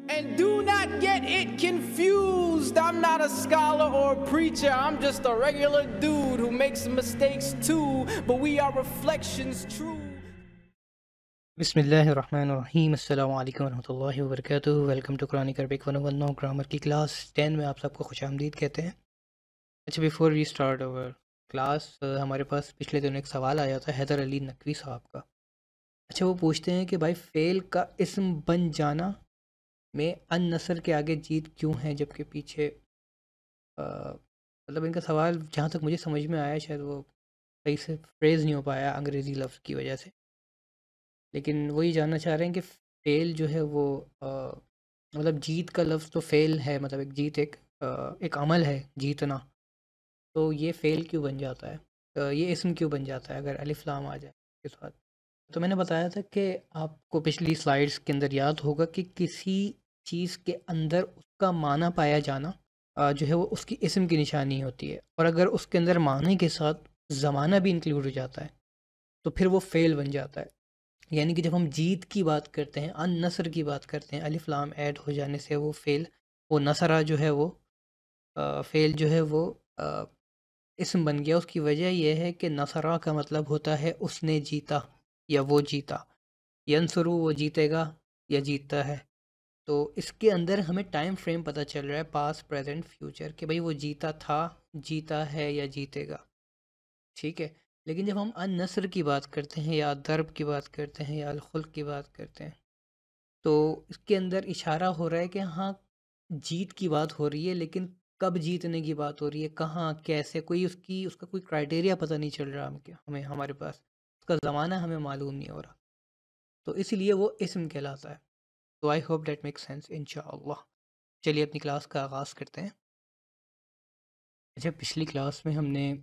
And do not get it confused. I'm not a scholar or a preacher. I'm just a regular dude who makes mistakes too. But we are reflections true. بسم اللہ الرحمن الرحیم. السلام علیکم ورحمۃ اللہ وبرکاتہ. Welcome to Quranic Arabic 101 grammar کی class 10 میں آپ سب کو خوش آمدید کہتے ہیں. اچھا، before we start our class, ہمارے پاس پچھلے دنوں ایک سوال آیا تھا حیدر علی نقوی صاحب کا. اچھا، وہ پوچھتے ہیں کہ بھائی فعل کا اسم بن جانا میں ان نصر کے آگے جیت کیوں ہے جبکہ پیچھے مطلب ان کا سوال جہاں تک مجھے سمجھ میں آیا، شاید وہ صحیح سے فریز نہیں ہو پایا انگریزی لفظ کی وجہ سے، لیکن وہی جاننا چاہ رہے ہیں کہ فعل جو ہے وہ مطلب جیت کا لفظ تو فعل ہے، مطلب ایک جیت ایک عمل ہے جیتنا، تو یہ فعل کیوں بن جاتا ہے، یہ اسم کیوں بن جاتا ہے اگر الف لام آ جائے اس وقت. تو میں نے بتایا تھا کہ آپ کو پچھلی سلائیڈز کے اندر یاد ہوگا کہ کسی چیز کے اندر اس کا معنی پایا جانا جو ہے وہ اس کی اسم کی نشانی ہوتی ہے، اور اگر اس کے اندر معنی کے ساتھ زمانہ بھی انکلوڈ ہو جاتا ہے تو پھر وہ فعل بن جاتا ہے. یعنی کہ جب ہم جیت کی بات کرتے ہیں، ان نصر کی بات کرتے ہیں، الف لام ایڈ ہو جانے سے وہ فعل، وہ نصرہ جو ہے وہ فعل جو ہے وہ اسم بن گیا. اس کی وجہ یہ ہے کہ نصرہ کا مطلب ہوتا ہے اس نے جیتا یا وہ جیتا، ینصرو وہ جیتے گا یا جیتتا ہے. تو اس کے اندر ہمیں ٹائم فریم پتہ چل رہا ہے، پاسٹ پریزنٹ فیوچر، کہ بھئی وہ جیتا تھا، جیتا ہے یا جیتے گا. ٹھیک ہے. لیکن جب ہم ان نصر کی بات کرتے ہیں یا ضرب کی بات کرتے ہیں یا الخلق کی بات کرتے ہیں تو اس کے اندر اشارہ ہو رہا ہے کہ ہاں جیت کی بات ہو رہی ہے، لیکن کب جیتنے کی بات ہو رہی ہے، کہاں، کیسے، کوئی اس کا کوئی کرائٹیریا پتہ نہیں چل رہا ہمیں، ہمارے پاس اس کا زمانہ ہمیں معلوم نہیں ہو رہا، تو اس لیے وہ اسم کہلاتا ہے. تو I hope that make sense انشاءاللہ. چلیے اپنی کلاس کا آغاز کرتے ہیں. اچھا، پچھلی کلاس میں ہم نے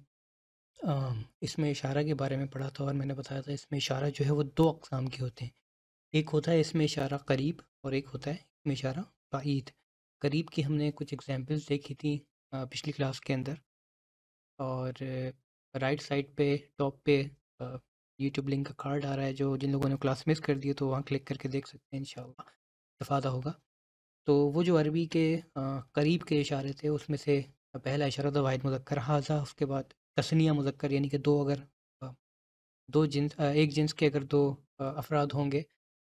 اس میں اشارہ کے بارے میں پڑھا تھا، اور میں نے بتایا تھا اس میں اشارہ جو ہے وہ دو اقسام کے ہوتے ہیں. ایک ہوتا ہے اس میں اشارہ قریب، اور ایک ہوتا ہے اس میں اشارہ بعید. قریب کی ہم نے کچھ ایگزامپلس دیکھی تھی پچھلی کلاس کے اندر، اور رائٹ سائڈ پہ ٹاپ پہ یوٹیوب لنک کا کارڈ آ رہا ہے، جو جن لوگوں نے کلاس مس کر دی ہے تو وہاں کلک کر کے دیکھ سکتے ہیں، انشاءاللہ استفادہ ہوگا. تو وہ جو عربی کے قریب کے اشارے تھے اس میں سے پہلا اشارہ تھا واحد مذکر حاذا، اس کے بعد تثنیہ مذکر، یعنی کہ اگر ایک جنس کے اگر دو افراد ہوں گے،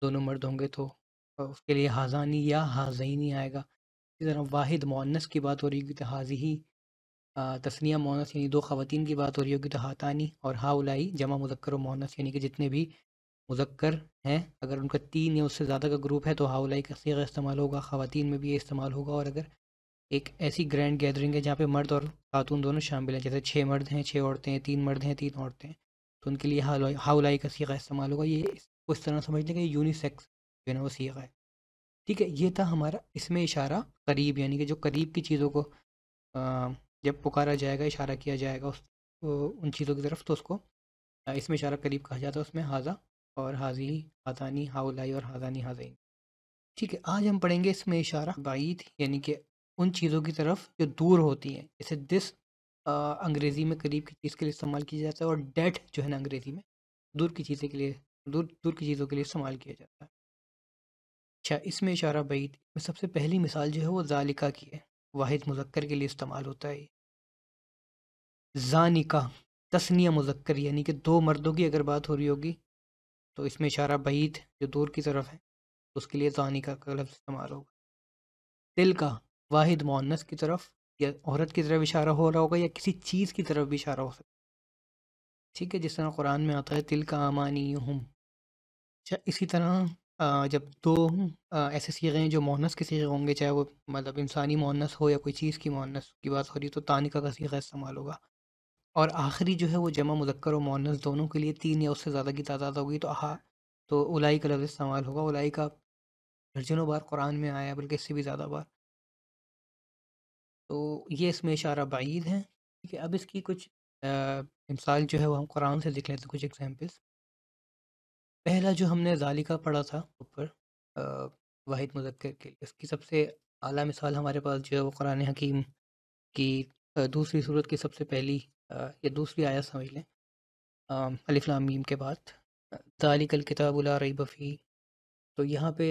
دونوں مرد ہوں گے، تو اس کے لیے حاذانی یا حاذینی آئے گا. اسی طرح واحد مؤنث کی بات ہو رہی ہوگی تو حاذی، تثنیہ مؤنث یعنی دو خواتین کی بات ہو رہی ہوگی تو ہاتانی، اور ہاؤلائی جمع مذکر و مؤنث یعنی کہ جتنے بھی مذکر ہیں اگر ان کا 3 یا اس سے زیادہ کا گروپ ہے تو ہاؤلائی کا صیغہ استعمال ہوگا. خواتین میں بھی یہ استعمال ہوگا. اور اگر ایک ایسی گرینڈ گیدرنگ ہے جہاں پہ مرد اور خاتون دونوں شامل ہیں، جیسے 6 مرد ہیں 6 عورتیں ہیں، 3 مرد ہیں 3 عورتیں ہیں، تو ان کے لیے ہاؤلائی کا صیغہ استعمال ہوگا. یہ اس طرح سمجھ لیں کہ یونی سیکس جو ہے نا وہ صیغہ ہے. ٹھیک ہے. یہ تھا ہمارا اس میں اشارہ قریب، یعنی کہ جو قریب کی چیزوں کو جب پکارا جائے گا، اشارہ کیا جائے گا ان چیزوں کی طرف، تو اس کو اس میں اشارہ قریب کہا جاتا ہے. اس میں حاذا اور حاذی، ہاتانی، ہاؤلائی اور حاذانی حاذین. ٹھیک ہے. آج ہم پڑھیں گے اس میں اشارہ بعید، یعنی کہ ان چیزوں کی طرف جو دور ہوتی ہیں، جیسے دس انگریزی میں قریب کی چیز کے لیے استعمال کیا جاتا ہے، اور ڈیٹ جو ہے نا انگریزی میں دور کی چیزیں کے لیے، دور کی چیزوں کے لیے استعمال کیا جاتا ہے. اچھا، اس میں اشارہ بعید میں سب سے پہلی مثال جو ہے وہ ذالکہ کی ہے، واحد مذکر کے لیے استعمال ہوتا ہے. زانکہ تثنیہ مذکر، یعنی کہ 2 مردوں کی اگر بات ہو رہی ہوگی تو اس میں اشارہ بعید جو دور کی طرف ہے اس کے لیے زانکہ کا لفظ استعمال ہوگا. تلکہ واحد مؤنث کی طرف یا عورت کی طرف اشارہ ہو رہا ہوگا، یا کسی چیز کی طرف بھی اشارہ ہو سکتا ہے. ٹھیک ہے. جس طرح قرآن میں آتا ہے تلکہ امانیہم. اچھا، اسی طرح جب 2 ایسے صیغے ہیں جو مؤنث کے صیغے ہوں گے، چاہے وہ مطلب انسانی مؤنث ہو یا کوئی چیز کی مؤنث کی بات ہو رہی ہے، تو تانکہ کا صیغہ استعمال ہوگا. اور آخری جو ہے وہ جمع مذکر و مؤنث دونوں کے لیے 3 یا اس سے زیادہ کی تعداد ہوگی تو اولائی کا لفظ استعمال ہوگا. اولائی کا درجنوں بار قرآن میں آیا ہے، بلکہ اس سے بھی زیادہ بار. تو یہ اس میں اشارہ بعید ہے. ٹھیک ہے. اب اس کی کچھ مثال جو ہے وہ ہم قرآن سے دیکھ لیتے ہیں، کچھ ایگزامپلس. پہلا جو ہم نے ذالکہ پڑھا تھا اوپر واحد مذکر کے لیے، اس کی سب سے اعلیٰ مثال ہمارے پاس جو ہے وہ قرآن حکیم کی دوسری صورت کی سب سے پہلی یا دوسری آیت سمجھ لیں، الف لام میم کے بعد ذالک الکتاب لا ریب فیہ. تو یہاں پہ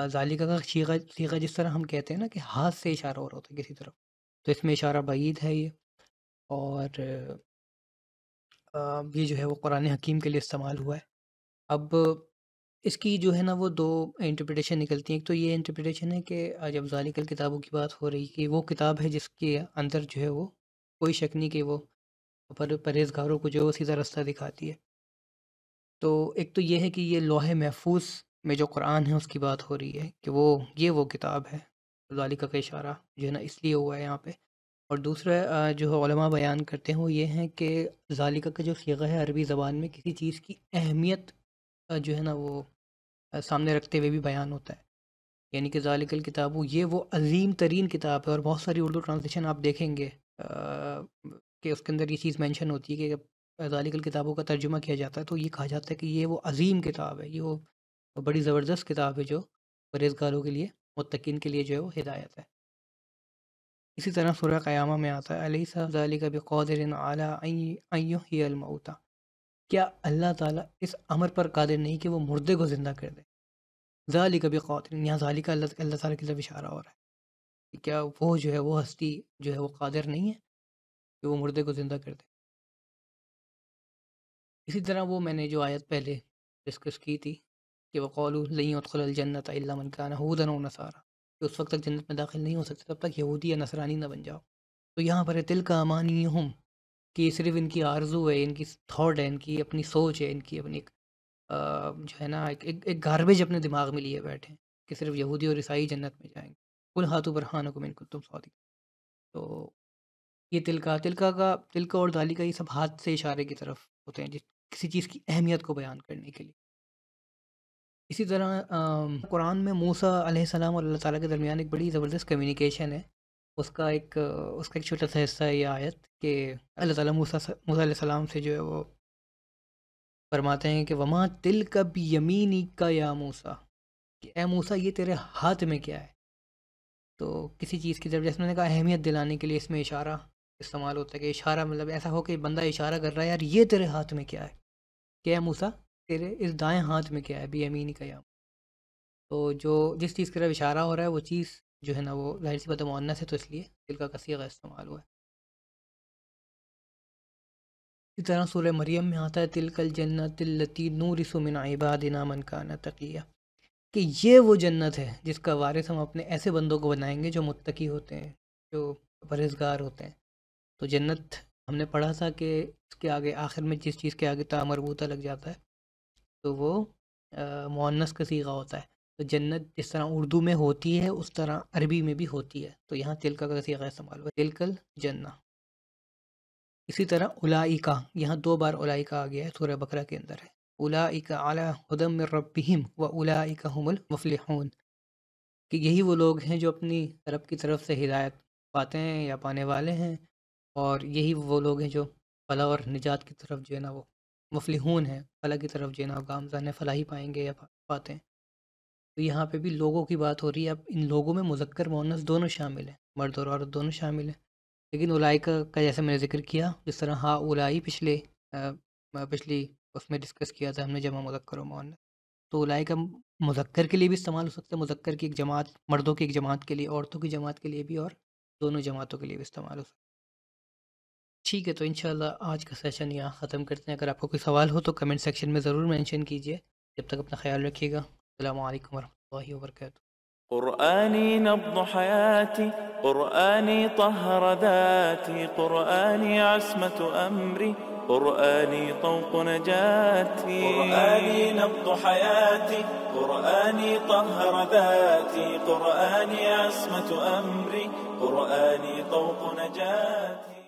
ذالکہ کا صیغہ جس طرح ہم کہتے ہیں نا کہ ہاتھ سے اشارہ ہو رہا ہوتا ہے کسی طرف، تو اس میں اشارہ بعید ہے یہ، اور یہ جو ہے وہ قرآن حکیم کے لیے استعمال ہوا ہے۔ اب اس کی جو ہے نا وہ دو انٹرپریٹیشن نکلتی ہیں۔ ایک تو یہ انٹرپریٹیشن ہے کہ جب ذالک الکتابوں کی بات ہو رہی کہ وہ کتاب ہے جس کے اندر جو ہے وہ کوئی شک نہیں کہ وہ پرہیزگاروں کو جو ہے وہ سیدھا رستہ دکھاتی ہے۔ تو ایک تو یہ ہے کہ یہ لوح محفوظ میں جو قرآن ہے اس کی بات ہو رہی ہے کہ وہ کتاب ہے، ذالکہ کا اشارہ جو ہے نا اس لیے ہوا ہے یہاں پہ۔ اور دوسرا جو علماء بیان کرتے ہیں وہ یہ ہیں کہ ذالکہ کا جو صیغہ ہے عربی زبان میں کسی چیز کی اہمیت جو ہے نا وہ سامنے رکھتے ہوئے بھی بیان ہوتا ہے، یعنی کہ ذالک الکتاب وہ عظیم ترین کتاب ہے۔ اور بہت ساری اردو ٹرانسلیشن آپ دیکھیں گے کہ اس کے اندر یہ چیز مینشن ہوتی ہے کہ جب ذالک الکتابوں کا ترجمہ کیا جاتا ہے تو یہ کہا جاتا ہے کہ یہ وہ عظیم کتاب ہے، یہ وہ بڑی زبردست کتاب ہے جو پرہیزگاروں کے لیے، متقین کے لیے جو ہے وہ ہدایت ہے۔ اسی طرح سورہ قیامہ میں آتا ہے الیس ذالک بقادر علی ان یحیی الموتى، کیا اللہ تعالیٰ اس امر پر قادر نہیں کہ وہ مردے کو زندہ کر دے؟ ذالک بقادر، یہاں ذالک اللہ تعالیٰ کی طرف اشارہ ہو رہا ہے کہ کیا وہ جو ہے وہ ہستی جو ہے وہ قادر نہیں ہے کہ وہ مردے کو زندہ کر دے۔ اسی طرح وہ میں نے جو آیت پہلے ڈسکس کی تھی کہ وقالوا لن يدخل الجنۃ الا من كان هودا او نصارى، کہ اس وقت تک جنت میں داخل نہیں ہو سکتے تب تک یہودی یا نصرانی نہ بن جاؤ۔ تو یہاں پر تلک امانیہم، کہ صرف ان کی آرزو ہے، ان کی تھاٹ ہے، ان کی اپنی سوچ ہے، ان کی اپنی جو ہے نا ایک گاربیج اپنے دماغ میں لیے بیٹھے ہیں کہ صرف یہودی اور عیسائی جنت میں جائیں گے۔ قل ہاتوا برہانکم ان کنتم صادقین۔ تو یہ تلکا اور ذالکہ یہ سب ہاتھ سے اشارے کی طرف ہوتے ہیں کسی چیز کی اہمیت کو بیان کرنے کے لیے۔ اسی طرح قرآن میں موسیٰ علیہ السلام اور اللہ تعالیٰ کے درمیان ایک بڑی زبردست کمیونیکیشن ہے۔ اس کا ایک چھوٹا سا حصہ ہے یہ آیت کہ اللہ تعالیٰ موسیٰ علیہ السلام سے جو ہے وہ فرماتے ہیں کہ وما تلک بیمینک یا موسیٰ، کہ اے موسیٰ یہ تیرے ہاتھ میں کیا ہے۔ تو کسی چیز کی طرف جیسے میں نے کہا اہمیت دلانے کے لیے اس میں اشارہ استعمال ہوتا ہے کہ اشارہ مطلب ایسا ہو کہ بندہ اشارہ کر رہا ہے یار یہ تیرے ہاتھ میں کیا ہے، کہ اے موسیٰ تیرے اس دائیں ہاتھ میں کیا ہے، بیمینک یا۔ تو جس چیز کی طرف اشارہ ہو رہا ہے وہ چیز جو ہے نا وہ ظاہر سی بات ہے مؤنث ہے، تو اس لیے تلکا کا صیغہ استعمال ہوا ہے۔ اسی طرح سورہ مریم میں آتا ہے تلک الجنۃ التی نورث من عبادنا من کان تقیا، کہ یہ وہ جنت ہے جس کا وارث ہم اپنے ایسے بندوں کو بنائیں گے جو متقی ہوتے ہیں، جو پرہیزگار ہوتے ہیں۔ تو جنت ہم نے پڑھا تھا کہ اس کے آگے آخر میں جس چیز کے آگے تا مربوطہ لگ جاتا ہے تو وہ مؤنث کا صیغہ ہوتا ہے۔ تو جنت جس طرح اردو میں ہوتی ہے اس طرح عربی میں بھی ہوتی ہے، تو یہاں تلکا کا صیغہ استعمال ہوا، تلک الجنہ۔ اسی طرح اولئکا، یہاں 2 بار اولئکا آ گیا ہے، سورہ بقرہ کے اندر ہے، اولئک علی ھدی من ربہم واولئک ھم المفلحون، کہ یہی وہ لوگ ہیں جو اپنی رب کی طرف سے ہدایت پاتے ہیں یا پانے والے ہیں، اور یہی وہ لوگ ہیں جو فلاح اور نجات کی طرف جو ہے نا وہ مفلحون ہیں، فلاح کی طرف جو ہے نا گامزن ہے، فلاحی پائیں گے یا پاتے ہیں۔ تو یہاں پہ بھی لوگوں کی بات ہو رہی ہے، اب ان لوگوں میں مذکر مؤنث دونوں شامل ہیں، مرد اور عورت دونوں شامل ہیں، لیکن اولئکا کا جیسے میں نے ذکر کیا، جس طرح ہاں اولائی پچھلی اس میں ڈسکس کیا تھا ہم نے جمع مذکر و مؤنث، تو اولئکا مذکر کے لیے بھی استعمال ہو سکتا ہے، مذکر کی ایک جماعت، مردوں کی ایک جماعت کے لیے، عورتوں کی جماعت کے لیے بھی، اور دونوں جماعتوں کے لیے بھی استعمال ہو سکتا ہے۔ ٹھیک ہے، تو انشاءاللہ آج کا سیشن یہاں ختم کرتے ہیں۔ اگر آپ کو کوئی سوال ہو تو کمنٹ سیکشن میں ضرور مینشن کیجیے۔ جب تک اپنا خیال رکھیے گا، السلام علیکم ورحمۃ اللہ وبرکاتہ۔ قرآني نبض حياتي، قرآني طهر ذاتي، قرآني عصمة أمري، قرآني طوق نجاتي، قرآني نبض حياتي، قرآني طهر ذاتي، قرآني عصمة أمري، قرآني طوق نجاتي۔